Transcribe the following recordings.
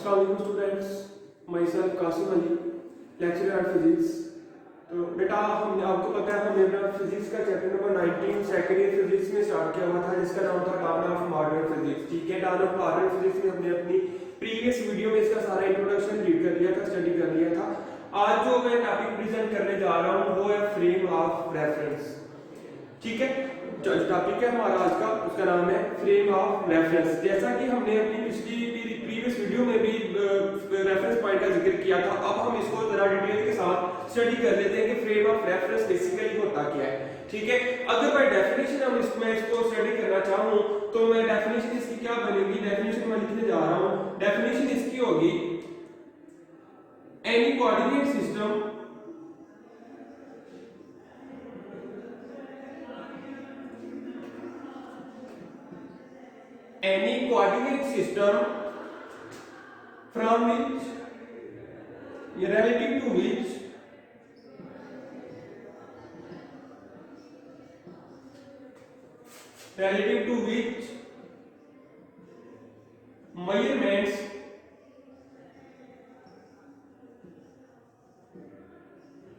अस्सलाम वालेकुम students, myself Qasim Ali, lecturer at physics. तो बेटा हमने आपको पता है हमने अपना फिजिक्स का chapter number 19 second year physics में स्टार्ट किया हुआ था जिसका नाम था डाउन ऑफ मॉडर्न फिजिक्स। ठीक है, डाउन ऑफ मॉडर्न फिजिक्स में हमने अपनी प्रीवियस वीडियो में इसका सारा इंट्रोडक्शन रीड कर लिया था, स्टडी कर लिया था। आज जो मैं टॉपिक प्रेजेंट करने जा रहा हूँ वो है फ्रेम ऑफ रेफरेंस। ठीक है, जो टॉपिक है हमारा आज का उसका नाम है फ्रेम ऑफ रेफरेंस। जैसा कि हमने अपनी पिछली प्रीवियस वीडियो में भी रेफरेंस पॉइंट का जिक्र किया था, अब हम इसको जरा डिटेल के साथ स्टडी कर लेते हैं कि फ्रेम ऑफ रेफरेंस बेसिकली होता क्या है। ठीक है, अगर बाय डेफिनेशन हम इसको स्टडी करना चाहूं तो मैं डेफिनेशन इसकी क्या बनेगी, डेफिनेशन मैं लिखने जा रहा हूं। डेफिनेशन इसकी होगी any coordinate system any coordinate system from which relative to which measurements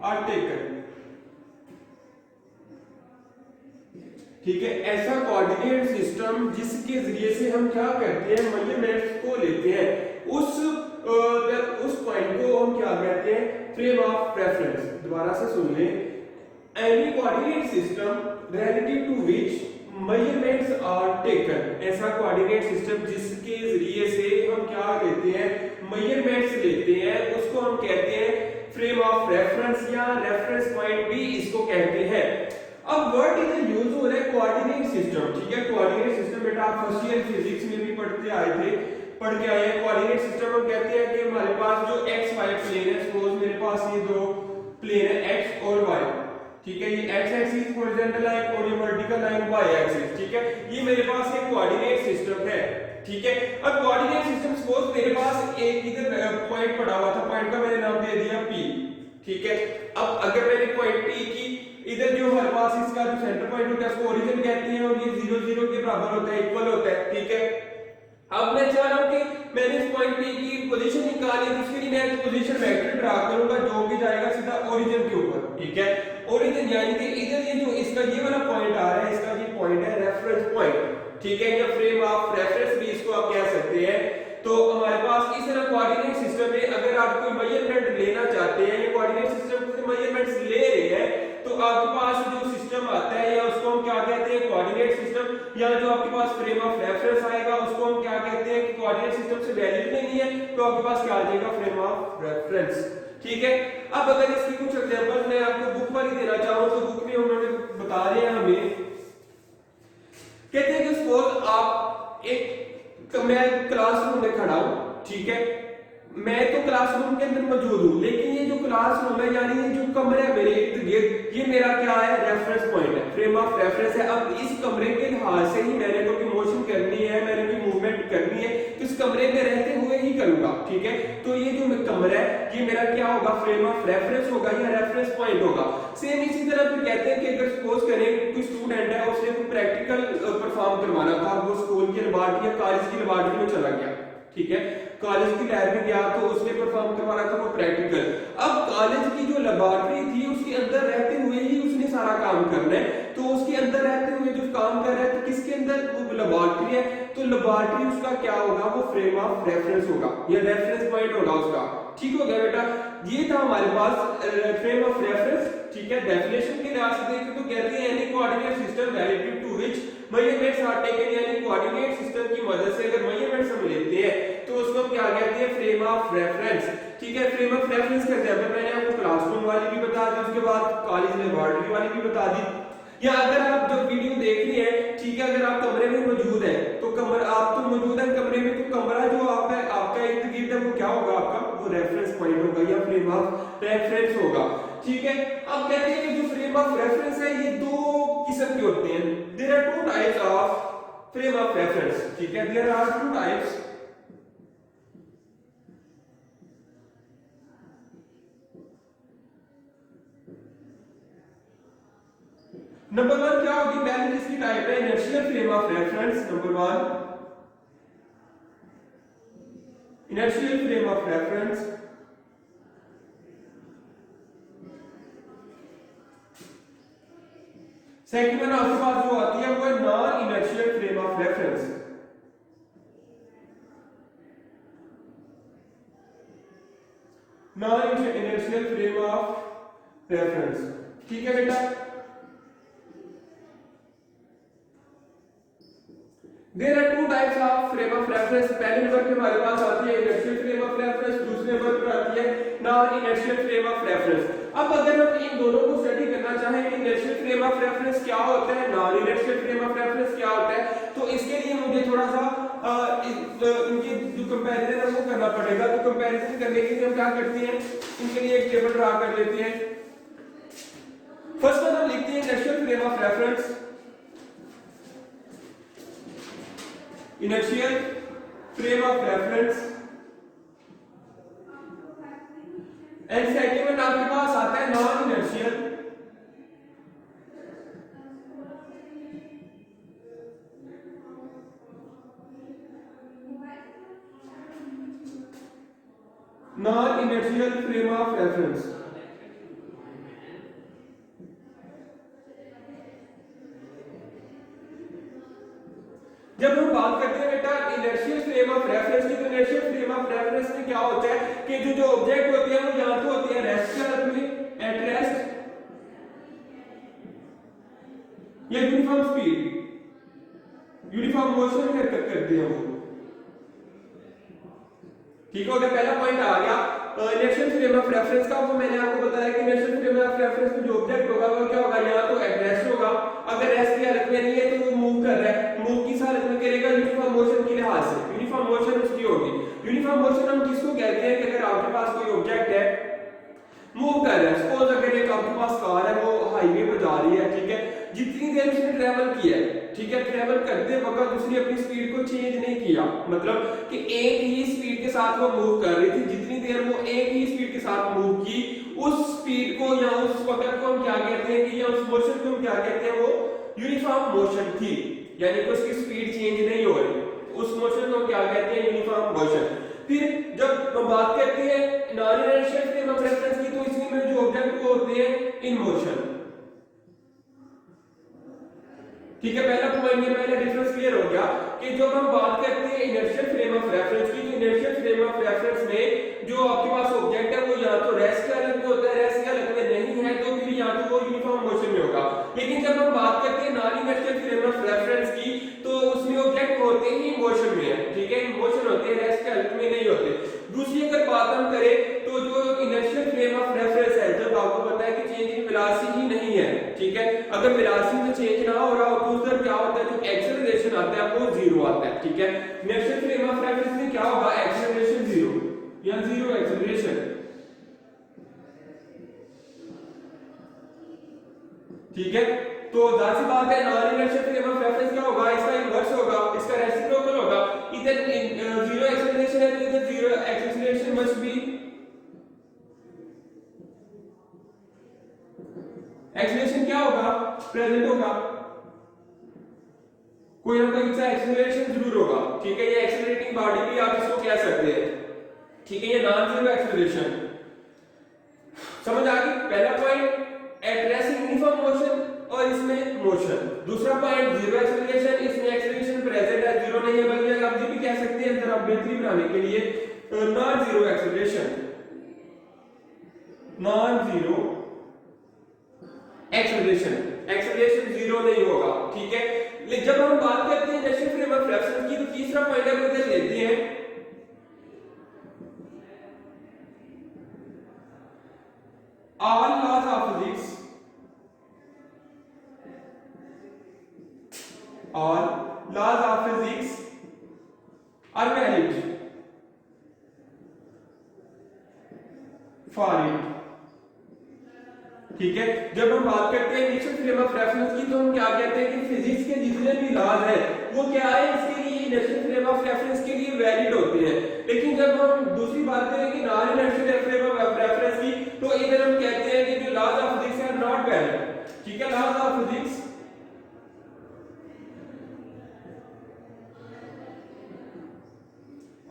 are taken। ठीक है, ऐसा कोऑर्डिनेट सिस्टम जिसके जरिए से हम क्या करते हैं, मेजरमेंट्स को लेते हैं, उस पॉइंट को हम क्या कहते हैं, फ्रेम ऑफ रेफरेंस। दोबारा से सुन लें, any coordinate system relative to which measurements are taken. ऐसा कोऑर्डिनेट सिस्टम जिसके जरिए से हम क्या लेते हैं, मेजरमेंट्स लेते हैं, उसको हम कहते हैं फ्रेम ऑफ रेफरेंस या रेफरेंस पॉइंट भी इसको कहते हैं। अब वर्ड इधर यूज हो रहा है कोऑर्डिनेट सिस्टम। ठीक है, कोऑर्डिनेट सिस्टम बेटा आप फर्स्ट ईयर फिजिक्स में भी पढ़ के आए हैं। कोऑर्डिनेट सिस्टम हम कहते हैं कि हमारे पास जो एक्स वाई प्लेन है, सपोज मेरे पास ये दो प्लेन है एक्स और वाई। ठीक है, ये एक्स एक्सिस हॉरिजॉन्टल लाइन और ये वर्टिकल लाइन वाई एक्सिस। ठीक है, ये मेरे पास एक कोऑर्डिनेट सिस्टम है। ठीक है, अब कोऑर्डिनेट सिस्टम सपोज मेरे पास एक इधर पॉइंट पड़ा हुआ था, पॉइंट का मैंने नाम दे दिया P। ठीक है, अब अगर मैंने पॉइंट P की इधर जो हमारे पास इसका जो सेंटर पॉइंट होता है उसको ओरिजिन कहते हैं और ये 0 0 के बराबर होता है, इक्वल होता है। ठीक है, अब मैं चाह रहा हूं कि मैंने इस पॉइंट P की पोजीशन निकाली, तो उसके लिए मैं एक पोजीशन वेक्टर ड्रा करूंगा जो कि जाएगा सीधा ओरिजिन के ऊपर। ठीक है, ओरिजिन यानी कि इधर ये जो इसका ये वाला पॉइंट आ रहा है, इसका ये पॉइंट है रेफरेंस पॉइंट। ठीक है, या फ्रेम ऑफ रेफरेंस भी इसको आप कह सकते हैं। तो हमारे पास इस तरह कोऑर्डिनेट सिस्टम में अगर आप कोई मेजरमेंट लेना चाहते हैं, ये कोऑर्डिनेट सिस्टम से मेजरमेंट्स ले रहे हैं, तो आपके पास जो सिस्टम आता है या उसको हम क्या कहते हैं, कोऑर्डिनेट सिस्टम, या जो आपके पास फ्रेम ऑफ रेफरेंस आएगा उसको हम क्या कहते हैं, कोऑर्डिनेट सिस्टम से वैल्यू लेनी है तो आपके पास क्या आ जाएगा, फ्रेम ऑफ रेफरेंस। ठीक है, अब अगर इसकी कुछ एग्जांपल मैं आपको बुक वाली देना चाहूं तो बुक में उन्होंने बता रहे हैं हमें, कहते हैं कि सपोज आप मैं क्लासरूम में खड़ा हूं। ठीक है, मैं तो क्लासरूम के अंदर मौजूद हूं, लेकिन ये जो क्लासरूम है यानी ये जो कमरा है मेरे इर्द गिर्द, ये मेरा क्या है, रेफरेंस पॉइंट है, फ्रेम ऑफ रेफरेंस है। अब इस कमरे के लिहाज से ही मैंने कोई मोशन करनी है, मैंने कोई मूवमेंट करनी है, तो इस कमरे में रहते हुए ही करूंगा। ठीक है, तो ये जो कमरा है ये मेरा क्या होगा, फ्रेम ऑफ रेफरेंस होगा या रेफरेंस पॉइंट होगा। सेम इसी तरह फिर कहते हैं कि अगर सपोज करें कोई स्टूडेंट है, उसने कोई प्रैक्टिकल परफॉर्म करवाना था, वो स्कूल की लैबोरेटरी या कॉलेज की लैबोरेटरी में चला गया। ठीक है, कॉलेज की लैब में गया तो उसने परफॉर्म करवाना था वो प्रैक्टिकल। अब कॉलेज की जो लैबोरेटरी थी उसके अंदर रहते हुए ही उसने सारा काम करना है, तो उसके अंदर रहते हुए जो काम कर रहा है तो किसके अंदर, वो लैबोरेटरी है, तो लैबोरेटरी उसका क्या होगा, वो फ्रेम ऑफ रेफरेंस होगा या रेफरेंस पॉइंट होगा उसका। ठीक हो गया बेटा, ये था हमारे पास फ्रेम ऑफ रेफरेंस। ठीक है, डेफिनेशन के लिहाज से देखें तो कहते हैं any coordinate system relative to which measurements are taken, यानी कोऑर्डिनेट सिस्टम की मदद से अगर मेजरमेंट्स हम लेते हैं तो उसको हम क्या कहते हैं, फ्रेम ऑफ रेफरेंस। ठीक है, फ्रेम ऑफ रेफरेंस का एग्जांपल मैंने आपको क्लासरूम वाली भी बता दी, उसके बाद कॉलेज लैबोरेटरी वाली भी बता दी। या अगर आप जो वीडियो देख रही हैं, ठीक है, अगर आप कमरे में मौजूद है तो आप तो मौजूद है कमरे में, तो कमरा जो आपका इर्द गिर्द है वो क्या होगा, आपका वो रेफरेंस पॉइंट होगा या फ्रेम ऑफ रेफरेंस होगा। ठीक है, अब कहते हैं कि जो फ्रेम ऑफ रेफरेंस है ये दो किस्म के होते हैं। There are two types of frame of reference. ठीक है, there are two types. Number 1 क्या होगी, पहले जिसकी टाइप है inertial frame of reference. Number 1 inertial frame of reference second में आपके पास जो आती है वो है non inertial frame of reference. Non inertial frame of reference, ठीक है बेटा। There are two types of frame of reference. पहले नंबर पे हमारे पास आती है इनर्शियल फ्रेम ऑफ रेफरेंस, दूसरे नंबर पर आती है non inertial frame of reference. अब अगर हम इन दोनों को स्टडी करना चाहें कि इनर्शियल फ्रेम ऑफ रेफरेंस क्या होता है, non inertial frame of reference क्या होता है, तो इसके लिए मुझे थोड़ा सा इनके जो कंपैरिजन है वो करना पड़ेगा। तो कंपैरिजन करने के लिए हम क्या करते हैं, इनके लिए एक टेबल ड्रा कर लेते हैं। फर्स्ट वन हम लिखते हैं inertial frame of reference, inertial frame of reference and second में आपके पास आता है non inertial frame of reference. जब हम बात करते हैं बेटा इनर्शियल फ्रेम ऑफ रेफरेंस की, तो इनर्शियल फ्रेम ऑफ रेफरेंस में क्या होता है कि जो ऑब्जेक्ट होते हैं वो या तो होते हैं रेस्ट हालत में, एट रेस्ट, या यूनिफॉर्म स्पीड, यूनिफॉर्म मोशन में हरकत करते हैं वो, ठीक हो गया। पहला पॉइंट आ गया इनर्शियल फ्रेम ऑफ रेफरेंस का। वो मैंने आपको बताया कि इनर्शियल फ्रेम ऑफ रेफरेंस में जो ऑब्जेक्ट होगा वो क्या होगा, या तो एट रेस्ट होगा, अगर रेस्ट की हालत में नहीं है तो वो मूव कर रहा है, मूव किस हालत में करेगा, यूनिफॉर्म मोशन के लिहाज से, यूनिफॉर्म मोशन उसकी होगी। यूनिफॉर्म मोशन हम किसको कहते हैं कि अगर आपके पास कोई ऑब्जेक्ट है मूव कर रहा है, सपोज अगर एक आपके पास कार है वो हाईवे पर जा रही है, ठीक है, जितनी देर उसने ट्रैवल किया है, ठीक है, ट्रैवल करते वक्त उसने अपनी स्पीड को चेंज नहीं किया, मतलब कि एक ही स्पीड के साथ वो मूव कर रही थी, जितनी देर वो एक ही स्पीड के साथ मूव की, उस स्पीड को या उस वक्त को हम क्या कहते हैं कि या उस मोशन को हम क्या कहते हैं, वो यूनिफॉर्म मोशन थी, यानी कि उसकी स्पीड चेंज नहीं हो रही, उस मोशन को क्या कहते हैं, यूनिफॉर्म मोशन। फिर जब हम बात करते हैं non inertial frame of reference की, तो इसमें में जो ऑब्जेक्ट को होते हैं इन मोशन, ठीक है। पहला पॉइंट ये पहले डिफरेंस क्लियर हो गया कि जब हम बात करते हैं इनर्शियल फ्रेम ऑफ रेफरेंस की, तो इनर्शियल फ्रेम ऑफ रेफरेंस में जो आपके पास ऑब्जेक्ट है वो या तो रेस्ट की हालत में होता है, रेस्ट की हालत में नहीं है तो फिर या तो वो यूनिफॉर्म मोशन में होगा। लेकिन जब हम बात करते हैं non inertial frame of reference की, तो उसमें ऑब्जेक्ट होते ही मोशन में है, ठीक है, मोशन होते हैं, रेस्ट की हालत में नहीं होते। दूसरी अगर बात हम करें तो जो इनर्शियल फ्रेम ऑफ रेफरेंस है, जब आपको पता है कि चेंज इन वेलोसिटी ही नहीं है, ठीक है, अगर वेलोसिटी में चेंज ना हो रहा हो तो उधर क्या होता है, जो एक्सेलरेशन आता है वो जीरो आता है, ठीक है। इनर्शियल फ्रेम ऑफ रेफरेंस में क्या होगा, एक्सेलरेशन जीरो या जीरो एक्सेलरेशन, ठीक है। तो जाहिर सी बात है non inertial frame of reference क्या होगा, इसका इन्वर्स होगा, इसका रेसिप्रोकल होगा। इधर जीरो एक्सेलरेशन है तो इधर zero acceleration must be, acceleration क्या होगा, प्रेजेंट होगा, कोई ना कोई सा एक्सेलरेशन जरूर होगा, ठीक है। ये एक्सेलरेटिंग बॉडी भी आप इसको कह सकते हैं, ठीक है, ये नॉन जीरो एक्सेलरेशन। समझ आ गई। पहला point at rest uniform motion और इसमें मोशन, दूसरा पॉइंट जीरो एक्सेलरेशन, इसमें एक्सेलरेशन प्रेजेंट है, जीरो नहीं है, बल्कि आप ये भी कह सकते हैं जरा बेहतरी बनाने के लिए non zero acceleration, non zero acceleration, acceleration zero नहीं होगा, ठीक है। लेकिन जब हम बात करते हैं इनर्शियल फ्रेम ऑफ रेफरेंस की, तो तीसरा पॉइंट हम इधर लेते हैं all laws of physics, all laws of physics are valid for it, ठीक है। जब हम बात करते हैं इनर्शियल फ्रेम ऑफ रेफरेंस की, तो हम क्या कहते हैं कि फिजिक्स के जितने भी लॉज हैं वो क्या है, इसके लिए इनर्शियल फ्रेम ऑफ रेफरेंस के लिए वैलिड होते हैं। लेकिन जब हम दूसरी बात करें कि non inertial frame of reference की, तो इधर हम कहते हैं कि जो laws of physics are not valid, ठीक है, laws of physics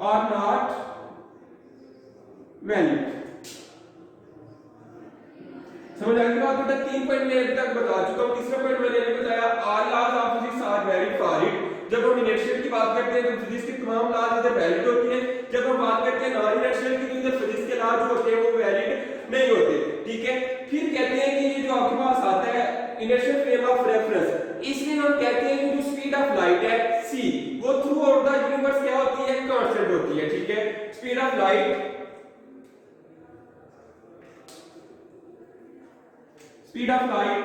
are not valid. समझ आ गई बात? बेटा 3 पॉइंट मैं अभी तक बता चुका हूं। तीसरा पॉइंट मैंने अभी बताया, all laws of physics are valid for it. जब हम इनर्शियल की बात करते हैं तो फिजिक्स की तमाम लॉज इधर वैलिड होती हैं। जब हम बात करते हैं नॉन इनर्शियल की तो इधर फिजिक्स के लॉज होते हैं वो वैलिड नहीं होते। ठीक है, फिर कहते हैं कि ये जो आपके पास आता है इनर्शियल फ्रेम ऑफ रेफरेंस, इसमें हम कहते हैं कि जो स्पीड ऑफ लाइट है c, वो थ्रू आउट द यूनिवर्स क्या होती है? कांस्टेंट होती है। ठीक है, speed of light, speed of light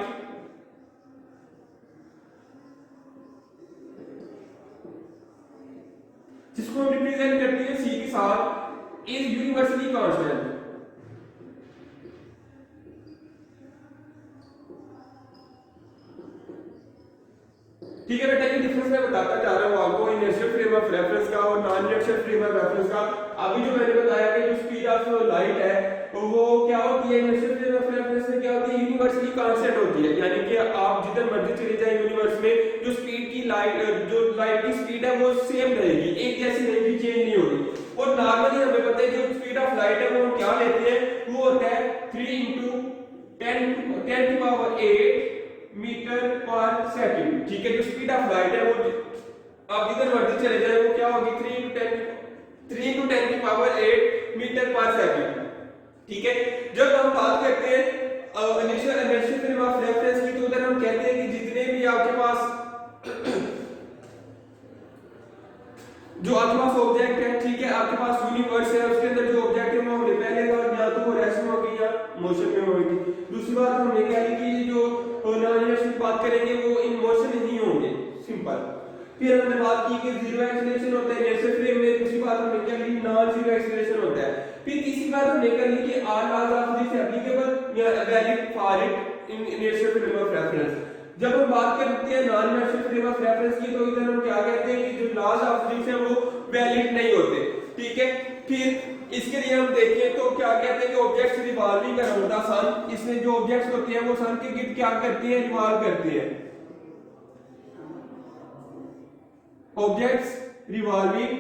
जिसको हम रिप्रेजेंट करते हैं c के साथ, इज यूनिवर्सली कांस्टेंट। ठीक है बेटा, ये डिफरेंस मैं बताता जा रहा हूं आपको इनर्शियल फ्रेम ऑफ रेफरेंस का और non inertial frame of reference का। अभी जो मैंने बताया कि जो स्पीड ऑफ लाइट है वो क्या होती है इनर्शियल फ्रेम ऑफ रेफरेंस में, क्या होती है? यूनिवर्सली कांस्टेंट होती है। यानी कि आप जिधर मर्जी चले जाए यूनिवर्स में, जो स्पीड की लाइट, जो लाइट की स्पीड है वो सेम रहेगी, एक जैसी रहेगी, चेंज नहीं होगी। और नॉर्मली हमें पता है जो स्पीड ऑफ लाइट है वो हम क्या लेते हैं? वो होता है 3 × 10⁸ मीटर पर सेकंड। ठीक है, जो स्पीड ऑफ लाइट है वो आप जिधर मर्जी चले जाए वो क्या होगी? 3 × 10⁸ मीटर पर सेकंड। ठीक है, जब हम बात करते हैं इनिशियल फ्रेम ऑफ रेफरेंस की तो उधर हम कहते हैं कि जितने भी आपके पास जो आपके पास ऑब्जेक्ट है, ठीक है, आपके पास यूनिवर्स है, उसके अंदर जो ऑब्जेक्ट है वो हमने पहले कहा या तो वो रेस्ट में होगी या मोशन में होगी। दूसरी बात हमने कहा कि जो नॉन इनर्शियल बात करेंगे वो इन मोशन नहीं होंगे, सिंपल। फिर हमने बात की कि जीरो एक्सीलरेशन होता है इनर्शियल फ्रेम में। दूसरी बात हमने क्या ली? नॉन जीरो एक्सीलरेशन होता है। फिर तीसरी बात हमने कर ली कि all laws of physics applicable या valid for it in inertial frame of reference. जब हम बात करते हैं non inertial frame of reference की तो इधर हम क्या कहते हैं कि जो लॉज ऑफ फिजिक्स है वो वैलिड नहीं होते। ठीक है, फिर इसके लिए हम देखें तो क्या कहते हैं कि ऑब्जेक्ट्स रिवॉल्विंग अराउंड द सन, इसमें जो ऑब्जेक्ट्स होते हैं वो सन के गिर्द क्या करते हैं? रिवॉल्व करते हैं। ऑब्जेक्ट्स रिवॉल्विंग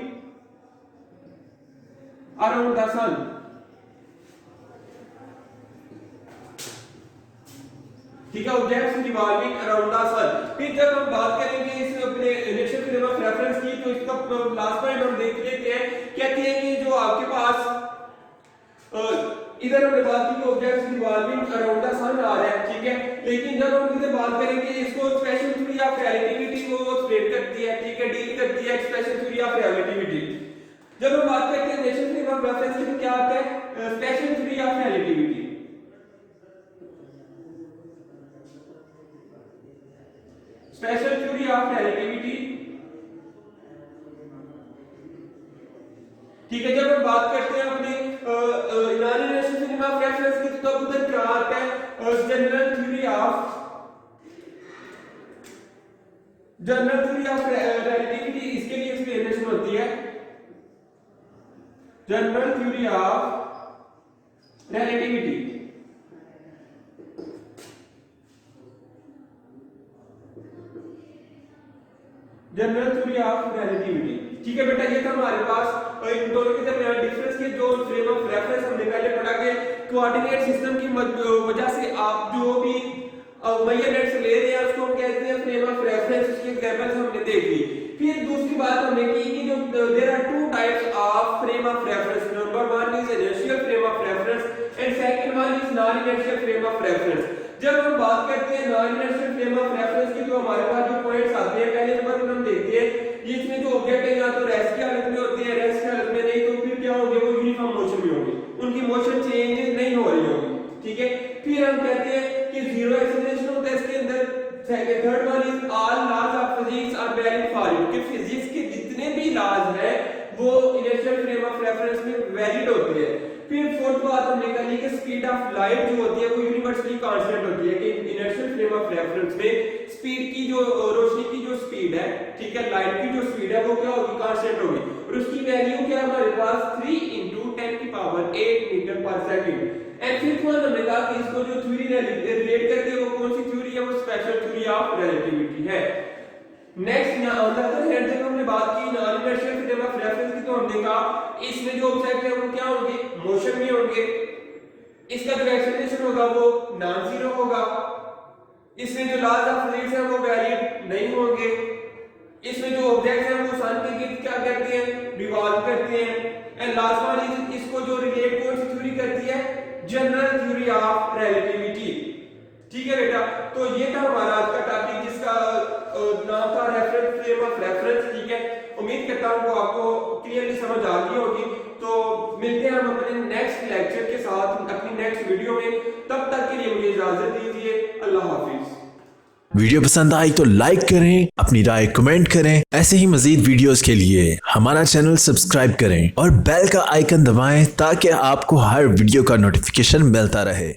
अराउंड द सन। ठीक है, ऑब्जेक्ट्स रिवॉल्विंग अराउंड द सन। फिर जब हम बात करेंगे इस अपने इनर्शियल फ्रेम ऑफ रेफरेंस की तो इसका लास्ट पॉइंट हम देख लेते हैं। कहते हैं कि जो आपके पास इधर हमने बात की कि ऑब्जेक्ट्स रिवॉल्विंग अराउंड द सन आ रहा है। ठीक है, लेकिन जब हम इधर बात करेंगे इसको स्पेशल थ्योरी ऑफ रिलेटिविटी को एक्सप्लेन करती है। ठीक है, डील करती है स्पेशल थ्योरी ऑफ रिलेटिविटी। जब हम बात करते हैं इनर्शियल फ्रेम ऑफ रेफरेंस की तो क्या आता है? Special theory of relativity. Special theory of relativity. ठीक है, जब हम बात करते हैं अपने non inertial frame of reference की तो उधर क्या आता है? General theory of relativity. इसके लिए एक्सप्लेनेशन होती है general theory of relativity. General theory of relativity. ठीक है बेटा, ये था हमारे पास इन दोनों के दरमियान डिफरेंस के जो फ्रेम ऑफ रेफरेंस हमने पहले पढ़ा कि कोऑर्डिनेट सिस्टम की वजह से आप जो भी मेजरमेंट्स ले रहे हैं उसको हम कहते हैं फ्रेम ऑफ रेफरेंस। उसके एग्जांपल्स हमने देख ली। फिर दूसरी बात हमने की कि जो there are two types of frame of reference. Number 1 is inertial frame of reference and second one is non inertial frame of reference. जब हम बात करते हैं non inertial frame of reference की तो हमारे पास जो पॉइंट्स आते हैं, पहले नंबर पर हम देखते हैं इसमें जो ऑब्जेक्ट है या तो रेस्ट की हालत में होते हैं, रेस्ट की हालत में नहीं तो फिर क्या होंगे? वो यूनिफॉर्म मोशन में होंगे, उनकी मोशन चेंज नहीं हो रही होगी। ठीक है, फिर हम कहते हैं कि जीरो एक्सीलरेशन होता है इसके अंदर। Third one is all laws of physics are valid for it, कि फिजिक्स के जितने भी लॉज हैं वो इनर्शियल फ्रेम ऑफ रेफरेंस में वैलिड होते हैं। फिर फोर्थ बात हमने कही कि स्पीड ऑफ लाइट जो होती है वो यूनिवर्सली कांस्टेंट होती है, कि इनर्शियल फ्रेम ऑफ रेफरेंस में स्पीड की जो रोशनी की जो स्पीड है, ठीक है, लाइट की जो स्पीड है वो क्या होगी? कांस्टेंट होगी। और उसकी वैल्यू क्या है हमारे पास? 3 × 10⁸ मीटर पर सेकंड। एंड फिफ्थ वन हमने कहा कि इसको जो थ्योरी रिलेट करती है वो कौन सी थ्योरी है? वो स्पेशल थ्योरी ऑफ रिलेटिविटी है। Next on the other hand जब हमने बात की non inertial frame of reference की, तो हमने कहा इसमें जो ऑब्जेक्ट है वो क्या होंगे, मोशन में होंगे, इसका जो एक्सेलरेशन होगा वो नॉन जीरो होगा, इसमें जो लॉज ऑफ फ्लूइड्स है वो वैलिड नहीं होंगे, इसमें जो ऑब्जेक्ट है वो सन के गिर्द क्या करते हैं, रिवॉल्व करते हैं, एंड लास्ट वन इज इसको जो रिलेट कौन सी थ्योरी करती है, जनरल थ्योरी ऑफ रिलेटिविटी। ठीक है बेटा, तो ये था हमारा आज का टॉपिक जिसका नाम था रेफरेंस फ्रेम ऑफ रेफरेंस। ठीक है, उम्मीद करता हूं वो आपको क्लियरली समझ आ गई होगी। तो मिलते हैं हम अपने नेक्स्ट लेक्चर के साथ अपनी नेक्स्ट वीडियो में, तब तक के लिए मुझे इजाजत दीजिए। अल्लाह हाफिज। वीडियो पसंद आई तो लाइक करें, अपनी राय कमेंट करें। ऐसे ही मजीद वीडियोस के लिए हमारा चैनल सब्सक्राइब करें और बेल का आइकन दबाएं ताकि आपको हर वीडियो का नोटिफिकेशन मिलता रहे।